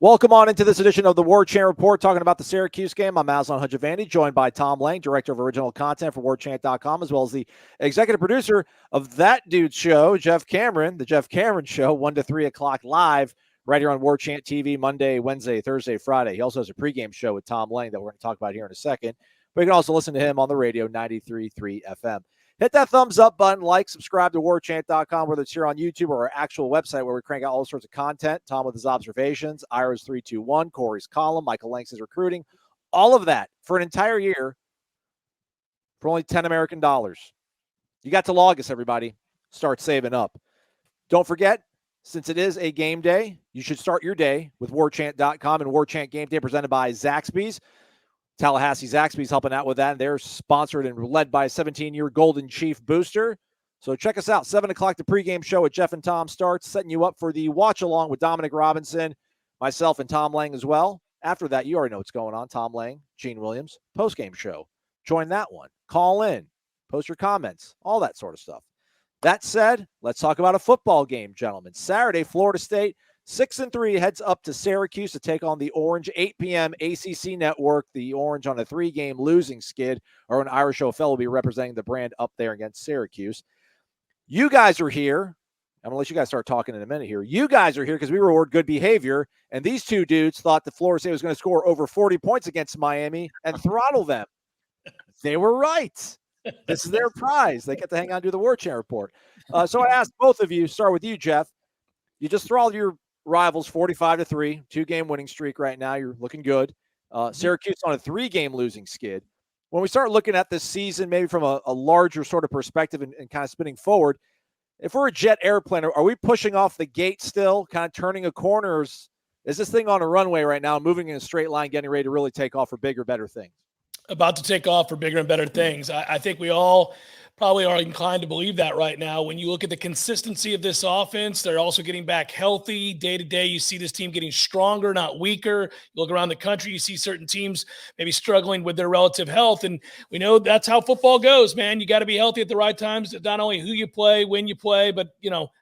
Welcome on into this edition of the Warchant Report, talking about the Syracuse game. I'm Aslan Hajavandi, joined by Tom Lang, director of original content for Warchant.com, as well as the executive producer of that dude's show, Jeff Cameron, the Jeff Cameron Show, 1 to 3 o'clock live, right here on Warchant TV, Monday, Wednesday, Thursday, Friday. He also has a pregame show with Tom Lang that we're going to talk about here in a second. But you can also listen to him on the radio, 93.3 FM. Hit that thumbs up button, like, subscribe to warchant.com, whether it's here on YouTube or our actual website where we crank out all sorts of content. Tom with his observations, Ira's 321, Corey's column, Michael Lanks' recruiting, all of that for an entire year for only 10 American dollars. You got till August, everybody. Start saving up. Don't forget, since it is a game day, you should start your day with warchant.com and Warchant Game Day presented by Zaxby's. Tallahassee Zaxby's helping out with that. They're sponsored and led by a 17-year Golden Chief booster. So check us out. 7 o'clock, the pregame show with Jeff and Tom starts, setting you up for the watch-along with Dominic Robinson, myself, and Tom Lang as well. After that, you already know what's going on. Tom Lang, Gene Williams, postgame show. Join that one. Call in. Post your comments. All that sort of stuff. That said, let's talk about a football game, gentlemen. Saturday, Florida State 6-3 heads up to Syracuse to take on the Orange. 8 p.m. ACC Network. The Orange on a 3-game losing skid. Or an Irish O'Fell will be representing the brand up there against Syracuse. You guys are here. I'm going to let you guys start talking in a minute here. You guys are here because we reward good behavior, and these two dudes thought that Florida State was going to score over 40 points against Miami and throttle them. They were right. This is their prize. They get to hang on and do the Warchant Report. So I asked both of you, start with you, Jeff. You just throttled your rivals 45-3, 2-game winning streak right now. You're looking good. Syracuse on a 3-game losing skid. When we start looking at this season, maybe from a larger sort of perspective and kind of spinning forward, if we're a jet airplane, are we pushing off the gate still, kind of turning a corner? Or is this thing on a runway right now, moving in a straight line, getting ready to really take off for bigger, better things? About to take off for bigger and better things. I think we all probably are inclined to believe that right now. When you look at the consistency of this offense, they're also getting back healthy day to day. You see this team getting stronger, not weaker. You look around the country, you see certain teams maybe struggling with their relative health. And we know that's how football goes, man. You got to be healthy at the right times. Not only who you play, when you play, but,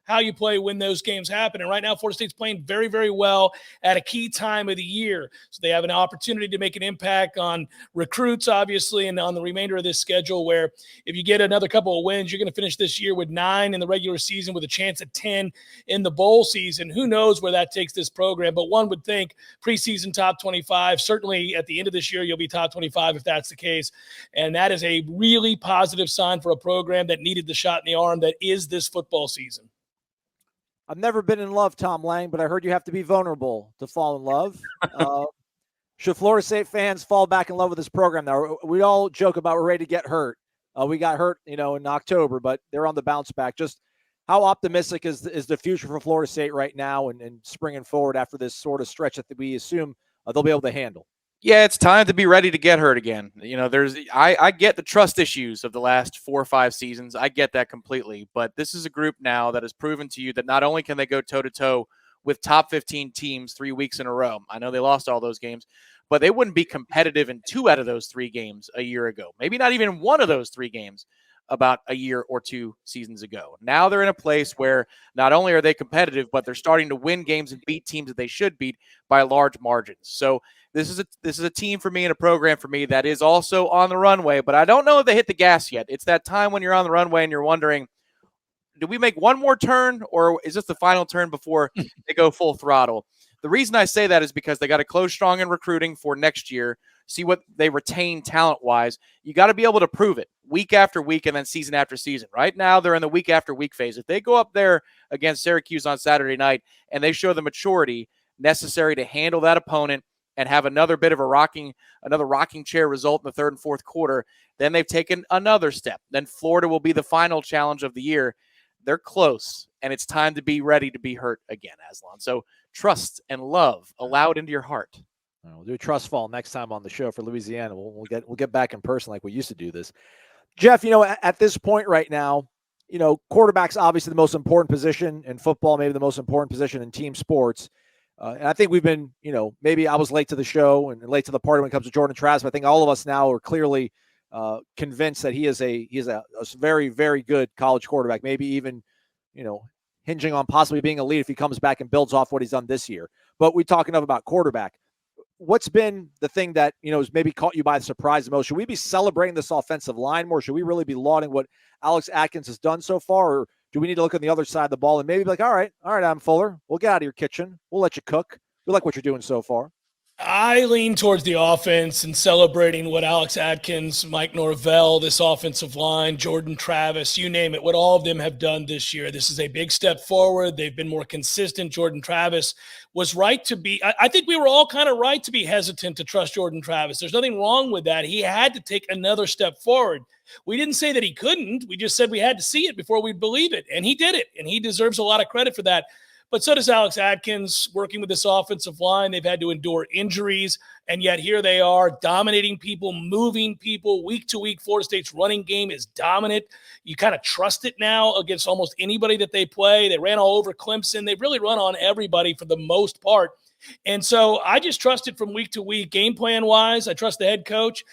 how you play when those games happen. And right now, Florida State's playing very, very well at a key time of the year. So they have an opportunity to make an impact on recruits, obviously, and on the remainder of this schedule, where if you get another couple of wins, you're going to finish this year with 9 in the regular season with a chance at 10 in the bowl season. Who knows where that takes this program? But one would think preseason top 25, certainly at the end of this year, you'll be top 25 if that's the case. And that is a really positive sign for a program that needed the shot in the arm that is this football season. I've never been in love, Tom Lang, but I heard you have to be vulnerable to fall in love. Should Florida State fans fall back in love with this program now? We all joke about we're ready to get hurt. We got hurt, in October, but they're on the bounce back. Just how optimistic is the future for Florida State right now and springing forward after this sort of stretch that we assume they'll be able to handle? Yeah, it's time to be ready to get hurt again. I get the trust issues of the last 4 or 5 seasons. I get that completely. But this is a group now that has proven to you that not only can they go toe-to-toe with top 15 teams 3 weeks in a row. I know they lost all those games, but they wouldn't be competitive in 2 out of those 3 games a year ago. Maybe not even 1 of those 3 games about a year or 2 seasons ago. Now they're in a place where not only are they competitive, but they're starting to win games and beat teams that they should beat by large margins. So this is a team for me and a program for me that is also on the runway, but I don't know if they hit the gas yet. It's that time when you're on the runway and you're wondering, do we make one more turn, or is this the final turn before they go full throttle? The reason I say that is because they got to close strong in recruiting for next year, see what they retain talent-wise. You got to be able to prove it week after week and then season after season. Right now, they're in the week after week phase. If they go up there against Syracuse on Saturday night and they show the maturity necessary to handle that opponent and have another bit of another rocking chair result in the third and fourth quarter, then they've taken another step. Then Florida will be the final challenge of the year. They're close, and it's time to be ready to be hurt again, Aslan. So trust and love, allow it into your heart. We'll do a trust fall next time on the show for Louisiana. We'll get back in person like we used to do this. Jeff, at this point right now, quarterback's obviously the most important position in football, maybe the most important position in team sports. And I think we've been, maybe I was late to the show and late to the party when it comes to Jordan Travis. But I think all of us now are clearly convinced that he is a very, very good college quarterback, maybe even, hinging on possibly being elite if he comes back and builds off what he's done this year. but we talk enough about quarterback. What's been the thing that, has maybe caught you by surprise the most? Should we be celebrating this offensive line more? Should we really be lauding what Alex Atkins has done so far? Or do we need to look on the other side of the ball and maybe be like, all right, Adam Fuller, we'll get out of your kitchen. We'll let you cook. We like what you're doing so far. I lean towards the offense and celebrating what Alex Atkins, Mike Norvell, this offensive line, Jordan Travis, you name it, what all of them have done this year. This is a big step forward. They've been more consistent. Jordan Travis was right to be – I think we were all kind of right to be hesitant to trust Jordan Travis. There's nothing wrong with that. He had to take another step forward. We didn't say that he couldn't. We just said we had to see it before we'd believe it, and he did it, and he deserves a lot of credit for that. But so does Alex Atkins working with this offensive line. They've had to endure injuries, and yet here they are dominating people, moving people. Week to week, Florida State's running game is dominant. You kind of trust it now against almost anybody that they play. They ran all over Clemson. They've really run on everybody for the most part. And so I just trust it from week to week. Game plan-wise, I trust the head coach.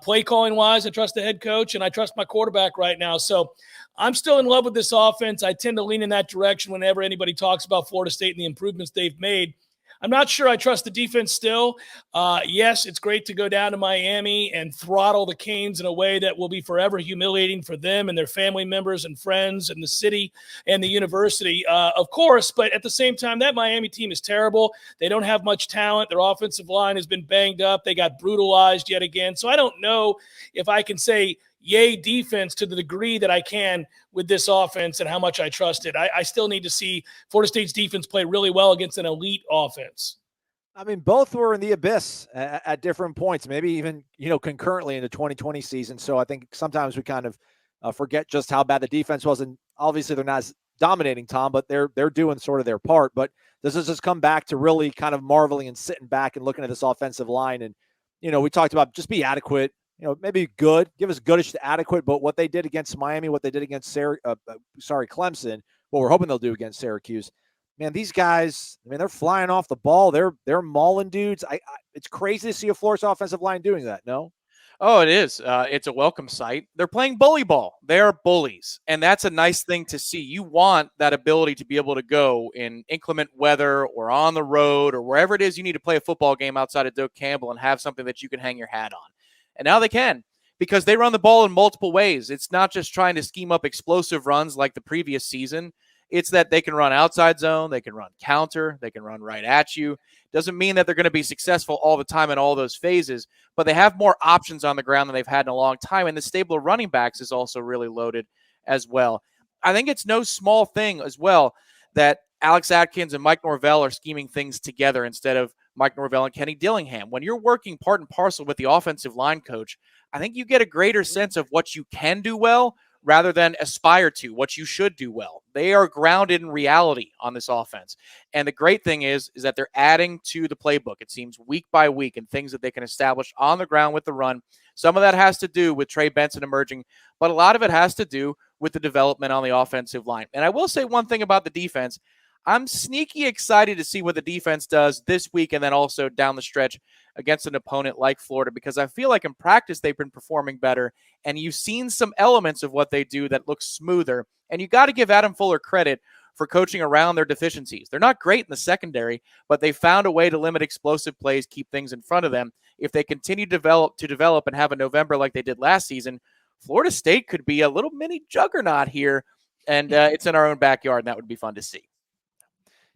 Play calling-wise, I trust the head coach, and I trust my quarterback right now. So I'm still in love with this offense. I tend to lean in that direction whenever anybody talks about Florida State and the improvements they've made. I'm not sure I trust the defense still. Yes, it's great to go down to Miami and throttle the Canes in a way that will be forever humiliating for them and their family members and friends and the city and the university, of course. But at the same time, that Miami team is terrible. They don't have much talent. Their offensive line has been banged up. They got brutalized yet again. So I don't know if I can say yay defense to the degree that I can with this offense and how much I trust it. I still need to see Florida State's defense play really well against an elite offense. I mean, both were in the abyss at different points, maybe even, concurrently in the 2020 season. So I think sometimes we kind of forget just how bad the defense was. And obviously they're not as dominating, Tom, but they're doing sort of their part. But this has just come back to really kind of marveling and sitting back and looking at this offensive line. And, we talked about just be adequate. Maybe good, give us goodish to adequate, but what they did against Miami, what they did against Clemson, what we're hoping they'll do against Syracuse, man, these guys, I mean, they're flying off the ball. They're mauling dudes. It's crazy to see a Florida's offensive line doing that. No? Oh, it is. It's a welcome sight. They're playing bully ball. They're bullies, and that's a nice thing to see. You want that ability to be able to go in inclement weather or on the road or wherever it is you need to play a football game outside of Doak Campbell and have something that you can hang your hat on. And now they can, because they run the ball in multiple ways. It's not just trying to scheme up explosive runs like the previous season. It's that they can run outside zone, they can run counter, they can run right at you. Doesn't mean that they're going to be successful all the time in all those phases, but they have more options on the ground than they've had in a long time. And the stable of running backs is also really loaded as well. I think it's no small thing as well that Alex Atkins and Mike Norvell are scheming things together instead of Mike Norvell and Kenny Dillingham. When you're working part and parcel with the offensive line coach, I think you get a greater sense of what you can do well rather than aspire to what you should do well. They are grounded in reality on this offense. And the great thing is that they're adding to the playbook, it seems, week by week, and things that they can establish on the ground with the run. Some of that has to do with Trey Benson emerging, but a lot of it has to do with the development on the offensive line. And I will say one thing about the defense. I'm sneaky excited to see what the defense does this week and then also down the stretch against an opponent like Florida, because I feel like in practice they've been performing better, and you've seen some elements of what they do that look smoother. And you got to give Adam Fuller credit for coaching around their deficiencies. They're not great in the secondary, but they found a way to limit explosive plays, keep things in front of them. If they continue to develop and have a November like they did last season, Florida State could be a little mini juggernaut here, and it's in our own backyard, and that would be fun to see.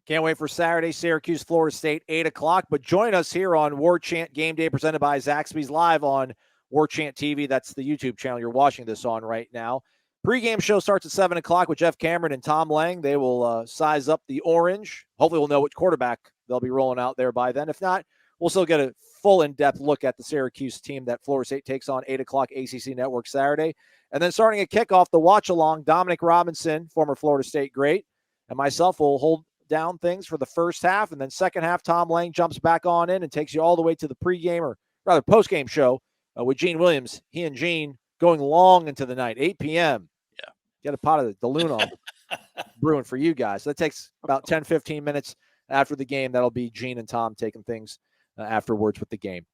Can't wait for Saturday, Syracuse, Florida State, 8 o'clock. But join us here on Warchant Game Day, presented by Zaxby's, live on Warchant TV. That's the YouTube channel you're watching this on right now. Pre-game show starts at 7 o'clock with Jeff Cameron and Tom Lang. They will size up the orange. Hopefully we'll know which quarterback they'll be rolling out there by then. If not, we'll still get a full in-depth look at the Syracuse team that Florida State takes on 8 o'clock ACC Network Saturday. And then starting at kickoff, the watch-along, Dominic Robinson, former Florida State great, and myself will hold down things for the first half, and then second half, Tom Lang jumps back on in and takes you all the way to the pregame, or rather postgame show with Gene Williams. He and Gene going long into the night, 8 p.m. Yeah. Get a pot of the Luna brewing for you guys. So that takes about 10, 15 minutes after the game. That'll be Gene and Tom taking things afterwards with the game.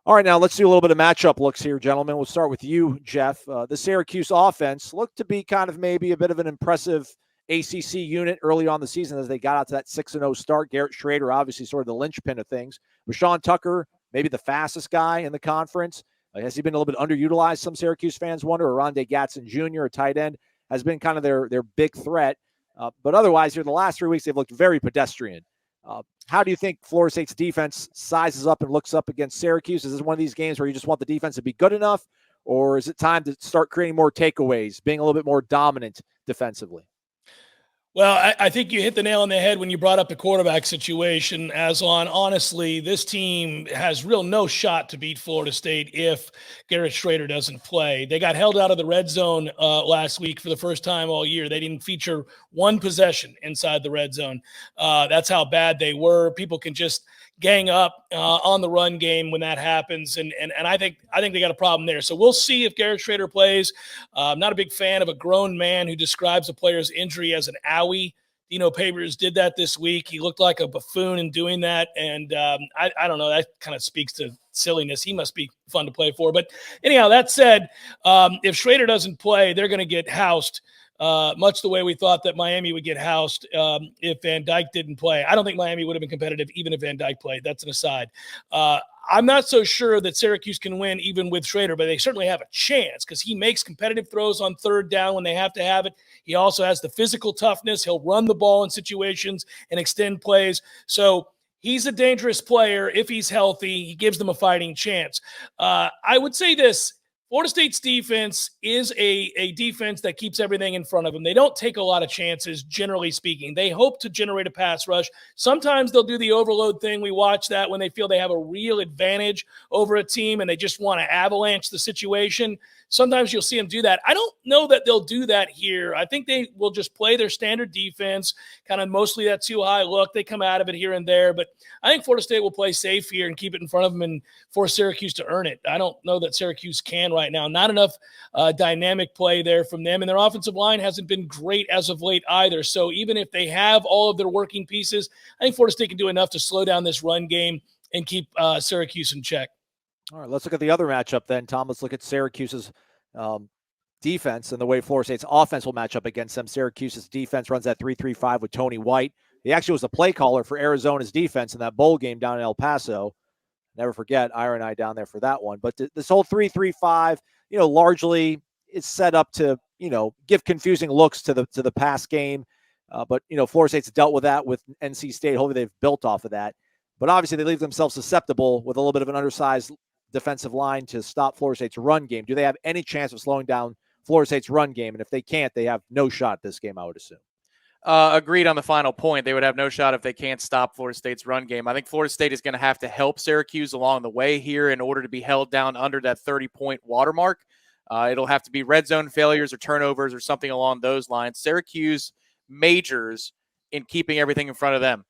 All right, now let's do a little bit of matchup looks here, gentlemen. We'll start with you, Jeff. The Syracuse offense looked to be kind of maybe a bit of an impressive ACC unit early on the season as they got out to that 6-0 start. Garrett Schrader, obviously sort of the linchpin of things. Rashawn Tucker, maybe the fastest guy in the conference. Has he been a little bit underutilized? Some Syracuse fans wonder. Rondé Gatson Jr., a tight end, has been kind of their big threat. But otherwise, here in the last 3 weeks, they've looked very pedestrian. How do you think Florida State's defense sizes up and looks up against Syracuse? Is this one of these games where you just want the defense to be good enough, or is it time to start creating more takeaways, being a little bit more dominant defensively? Well, I think you hit the nail on the head when you brought up the quarterback situation, Aslan. Honestly, this team has no shot to beat Florida State if Garrett Schrader doesn't play. They got held out of the red zone last week for the first time all year. They didn't feature one possession inside the red zone. That's how bad they were. People can just gang up on the run game when that happens, and I think they got a problem there. So we'll see if Garrett Schrader plays. I'm not a big fan of a grown man who describes a player's injury as an owie. Dino Papers did that this week. He looked like a buffoon in doing that, and I don't know. That kind of speaks to silliness. He must be fun to play for. But anyhow, that said, if Schrader doesn't play, they're going to get housed. Much the way we thought that Miami would get housed if Van Dyke didn't play. I don't think Miami would have been competitive even if Van Dyke played. That's an aside. I'm not so sure that Syracuse can win even with Schrader, but they certainly have a chance because he makes competitive throws on third down when they have to have it. He also has the physical toughness. He'll run the ball in situations and extend plays. So he's a dangerous player. If he's healthy, he gives them a fighting chance. I would say this. Florida State's defense is a defense that keeps everything in front of them. They don't take a lot of chances, generally speaking. They hope to generate a pass rush. Sometimes they'll do the overload thing. We watch that when they feel they have a real advantage over a team and they just want to avalanche the situation. Sometimes you'll see them do that. I don't know that they'll do that here. I think they will just play their standard defense, kind of mostly that too high look. They come out of it here and there, but I think Florida State will play safe here and keep it in front of them and force Syracuse to earn it. I don't know that Syracuse can right now. Not enough dynamic play there from them, and their offensive line hasn't been great as of late either. So even if they have all of their working pieces, I think Florida State can do enough to slow down this run game and keep Syracuse in check. All right, let's look at the other matchup then, Tom. Let's look at Syracuse's defense and the way Florida State's offense will match up against them. Syracuse's defense runs that 3-3-5 with Tony White. He actually was the play caller for Arizona's defense in that bowl game down in El Paso. Never forget Ira and I down there for that one. But this whole 3-3-5, largely is set up to, give confusing looks to the pass game. But Florida State's dealt with that with NC State. Hopefully they've built off of that. But obviously they leave themselves susceptible with a little bit of an undersized defensive line to stop Florida State's run game. Do they have any chance of slowing down Florida State's run game? And if they can't, they have no shot this game, I would assume. Agreed on the final point. They would have no shot if they can't stop Florida State's run game. I think Florida State is going to have to help Syracuse along the way here in order to be held down under that 30-point watermark. It'll have to be red zone failures or turnovers or something along those lines. Syracuse majors in keeping everything in front of them.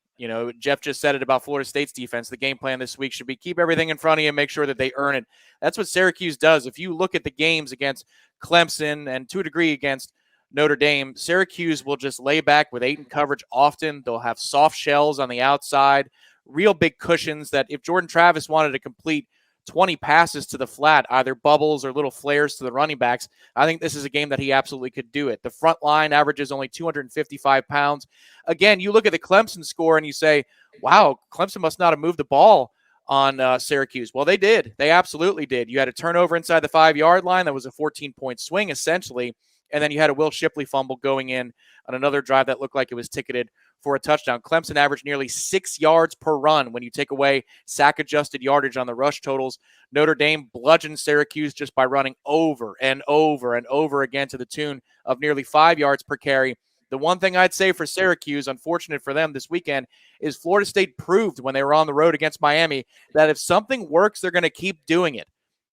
Jeff just said it about Florida State's defense. The game plan this week should be keep everything in front of you and make sure that they earn it. That's what Syracuse does. If you look at the games against Clemson and to a degree against Notre Dame, Syracuse will just lay back with 8 in coverage often. They'll have soft shells on the outside, real big cushions that if Jordan Travis wanted to complete 20 passes to the flat, either bubbles or little flares to the running backs, I think this is a game that he absolutely could do it. The front line averages only 255 pounds. Again, you look at the Clemson score and you say, wow, Clemson must not have moved the ball on Syracuse. Well, they did. They absolutely did. You had a turnover inside the 5-yard line. That was a 14-point swing, essentially. And then you had a Will Shipley fumble going in on another drive that looked like it was ticketed for a touchdown. Clemson averaged nearly 6 yards per run when you take away sack-adjusted yardage on the rush totals. Notre Dame bludgeoned Syracuse just by running over and over and over again to the tune of nearly 5 yards per carry. The one thing I'd say for Syracuse, unfortunate for them this weekend, is Florida State proved when they were on the road against Miami that if something works, they're going to keep doing it.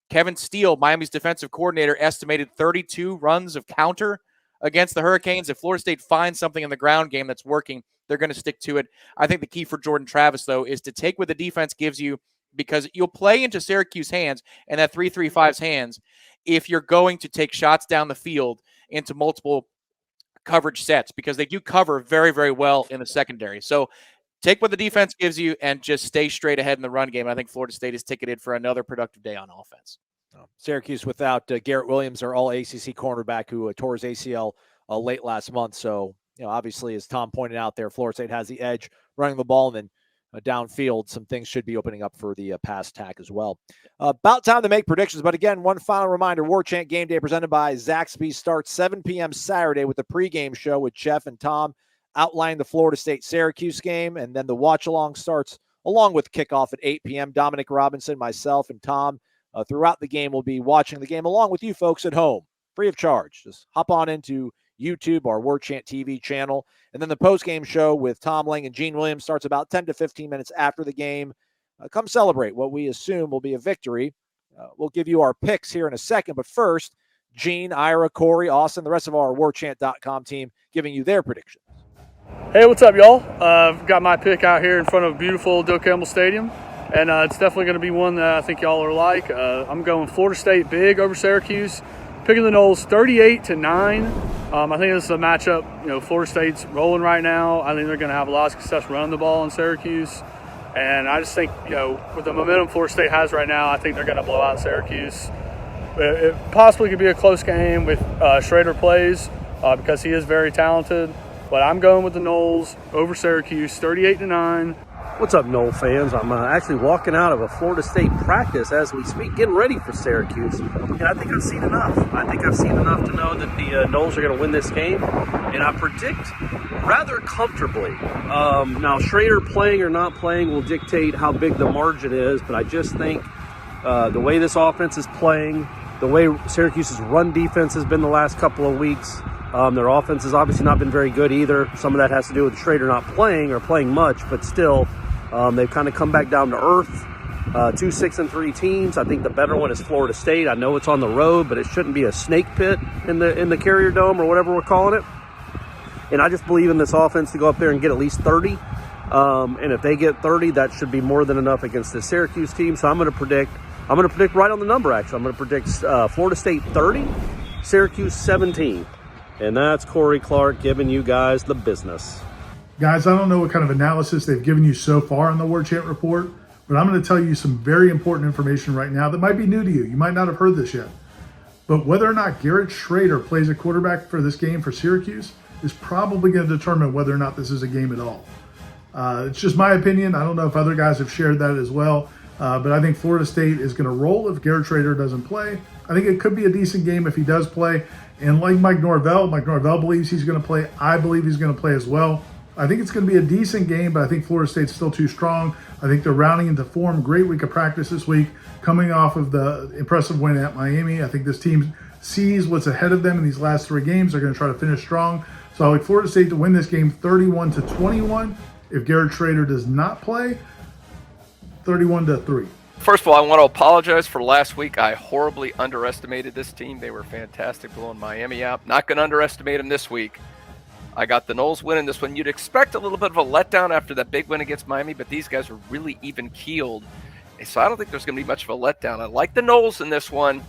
Kevin Steele, Miami's defensive coordinator, estimated 32 runs of counter against the Hurricanes. If Florida State finds something in the ground game that's working, they're going to stick to it. I think the key for Jordan Travis, though, is to take what the defense gives you because you'll play into Syracuse's hands and that 3-3-5's hands if you're going to take shots down the field into multiple coverage sets because they do cover very, very well in the secondary. So take what the defense gives you and just stay straight ahead in the run game. I think Florida State is ticketed for another productive day on offense. Syracuse without Garrett Williams, our all-ACC cornerback who tore his ACL late last month. So obviously, as Tom pointed out there, Florida State has the edge running the ball, and then downfield, some things should be opening up for the pass attack as well. About time to make predictions, but again, one final reminder, Warchant Game Day presented by Zaxby's starts 7 p.m. Saturday with the pregame show with Jeff and Tom outlining the Florida State-Syracuse game, and then the watch-along starts along with kickoff at 8 p.m. Dominic Robinson, myself, and Tom throughout the game will be watching the game along with you folks at home, free of charge. Just hop on into YouTube, our Warchant TV channel. And then the post-game show with Tom Lang and Gene Williams starts about 10 to 15 minutes after the game. Come celebrate what we assume will be a victory. We'll give you our picks here in a second. But first, Gene, Ira, Corey, Austin, the rest of our Warchant.com team giving you their predictions. Hey, what's up, y'all? I've got my pick out here in front of beautiful Doak Campbell Stadium. And it's definitely going to be one that I think y'all are like. I'm going Florida State big over Syracuse. Picking the Noles 38-9. I think this is a matchup. Florida State's rolling right now. I think they're going to have a lot of success running the ball in Syracuse. And I just think, with the momentum Florida State has right now, I think they're going to blow out Syracuse. It possibly could be a close game with Schrader plays because he is very talented. But I'm going with the Noles over Syracuse, 38-9. What's up, Nole fans? I'm actually walking out of a Florida State practice as we speak, getting ready for Syracuse. And I think I've seen enough. I think I've seen enough to know that the Noles are going to win this game. And I predict rather comfortably. Now, Schrader playing or not playing will dictate how big the margin is. But I just think the way this offense is playing, the way Syracuse's run defense has been the last couple of weeks, their offense has obviously not been very good either. Some of that has to do with Schrader not playing or playing much, but still, they've kind of come back down to earth. 2 6-3 teams. I think the better one is Florida State. I know it's on the road, but it shouldn't be a snake pit in the Carrier Dome or whatever we're calling it. And I just believe in this offense to go up there and get at least 30. And if they get 30, that should be more than enough against the Syracuse team. So I'm going to predict right on the number. Actually, I'm going to predict Florida State 30, Syracuse 17. And that's Corey Clark giving you guys the business. Guys, I don't know what kind of analysis they've given you so far on the Warchant report, but I'm going to tell you some very important information right now that might be new to you. You might not have heard this yet. But whether or not Garrett Schrader plays a quarterback for this game for Syracuse is probably going to determine whether or not this is a game at all. It's just my opinion. I don't know if other guys have shared that as well. But I think Florida State is going to roll if Garrett Schrader doesn't play. I think it could be a decent game if he does play. And like Mike Norvell believes he's going to play. I believe he's going to play as well. I think it's going to be a decent game, but I think Florida State's still too strong. I think they're rounding into form. Great week of practice this week, coming off of the impressive win at Miami. I think this team sees what's ahead of them in these last 3 games. They're going to try to finish strong. So I like Florida State to win this game 31-21. If Garrett Schrader does not play, 31-3. First of all, I want to apologize for last week. I horribly underestimated this team. They were fantastic blowing Miami out. Not going to underestimate them this week. I got the Noles winning this one. You'd expect a little bit of a letdown after that big win against Miami, but these guys are really even-keeled. So I don't think there's going to be much of a letdown. I like the Noles in this one,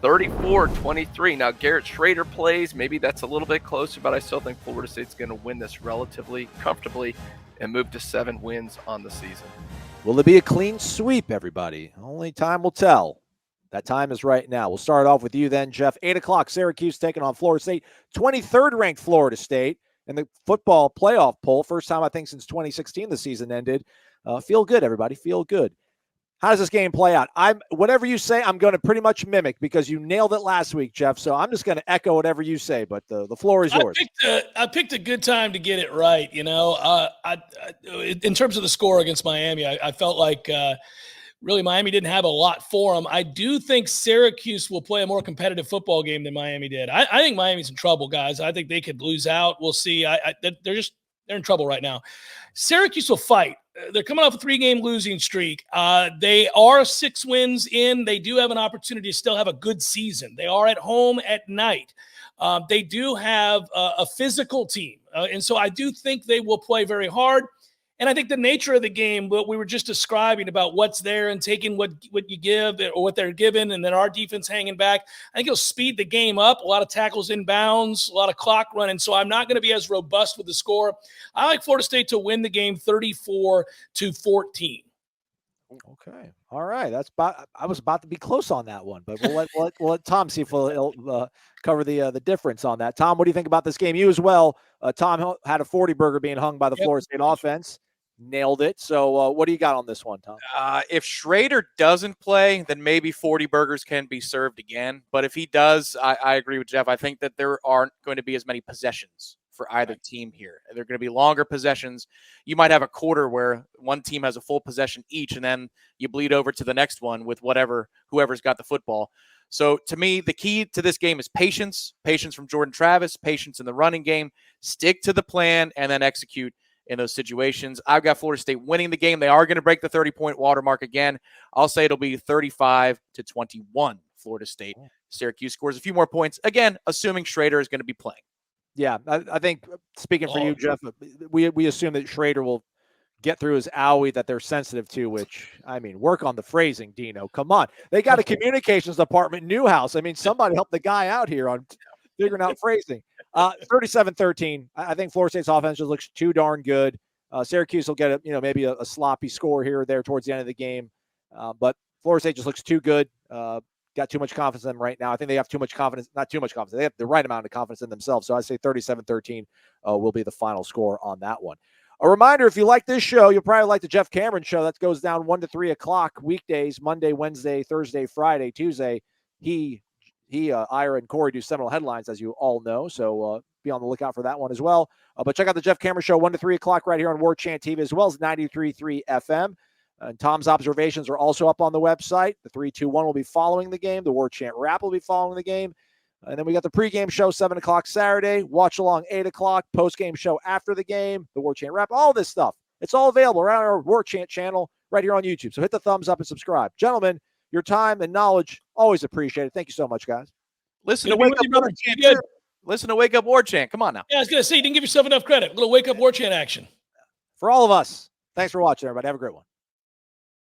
34-23. Now, Garrett Schrader plays. Maybe that's a little bit closer, but I still think Florida State's going to win this relatively comfortably and move to 7 wins on the season. Will it be a clean sweep, everybody? Only time will tell. That time is right now. We'll start off with you then, Jeff. 8 o'clock, Syracuse taking on Florida State. 23rd ranked Florida State in the football playoff poll. First time, I think, since 2016 the season ended. Feel good, everybody. Feel good. How does this game play out? Whatever you say, I'm going to pretty much mimic because you nailed it last week, Jeff. So I'm just going to echo whatever you say, but the floor is yours. I picked a good time to get it right. In terms of the score against Miami, I felt like really Miami didn't have a lot for them. I do think Syracuse will play a more competitive football game than Miami did. I think Miami's in trouble, guys. I think they could lose out. We'll see. They're in trouble right now. Syracuse will fight. They're coming off a 3-game losing streak. They are 6 wins in. They do have an opportunity to still have a good season. They are at home at night. They do have a physical team. And so I do think they will play very hard. And I think the nature of the game, what we were just describing about what's there and taking what you give or what they're given, and then our defense hanging back, I think it'll speed the game up. A lot of tackles in bounds, a lot of clock running. So I'm not going to be as robust with the score. I like Florida State to win the game 34-14. Okay. All right. I was about to be close on that one, but we'll let Tom see if he'll cover the difference on that. Tom, what do you think about this game? You as well. Tom had a 40 burger being hung by the Florida State offense. Nailed it. So what do you got on this one, Tom? If Schrader doesn't play, then maybe 40 burgers can be served again. But if he does, I agree with Jeff. I think that there aren't going to be as many possessions for either team here. They're going to be longer possessions. You might have a quarter where one team has a full possession each, and then you bleed over to the next one with whoever's got the football. So to me, the key to this game is patience from Jordan Travis, patience in the running game, stick to the plan, and then execute in those situations. I've got Florida State winning the game. They are going to break the 30-point watermark again. I'll say it'll be 35-21. Florida State. Syracuse scores a few more points. Again, assuming Schrader is going to be playing. Yeah, I think speaking for you, Jeff, we assume that Schrader will get through his owie that they're sensitive to, which, I mean, work on the phrasing, Dino. Come on. They got a communications department in Newhouse. I mean, somebody help the guy out here on figuring out phrasing. 37-13. I think Florida State's offense just looks too darn good. Syracuse will get maybe a sloppy score here or there towards the end of the game. But Florida State just looks too good. Got too much confidence in them right now. I think they have too much confidence, not too much confidence. They have the right amount of confidence in themselves. So I say 37-13 will be the final score on that one. A reminder, if you like this show, you'll probably like the Jeff Cameron show. That goes down 1 to 3 o'clock weekdays, Monday, Wednesday, Thursday, Friday, Tuesday. Ira and Corey do Seminole Headlines, as you all know. So be on the lookout for that one as well. But check out the Jeff Cameron show 1 to 3 o'clock right here on Warchant TV, as well as 93.3 FM. And Tom's observations are also up on the website. The 3-2-1 will be following the game. The Warchant Wrap will be following the game. And then we got the pregame show, 7 o'clock Saturday. Watch along, 8 o'clock. Postgame show after the game. The Warchant Wrap. All this stuff. It's all available around our Warchant channel right here on YouTube. So hit the thumbs up and subscribe. Gentlemen, your time and knowledge, always appreciated. Thank you so much, guys. Listen to Wake Up Warchant. Listen to Wake Up Warchant. Come on now. Yeah, I was going to say, you didn't give yourself enough credit. A little Wake Up Warchant action. For all of us, thanks for watching, everybody. Have a great one.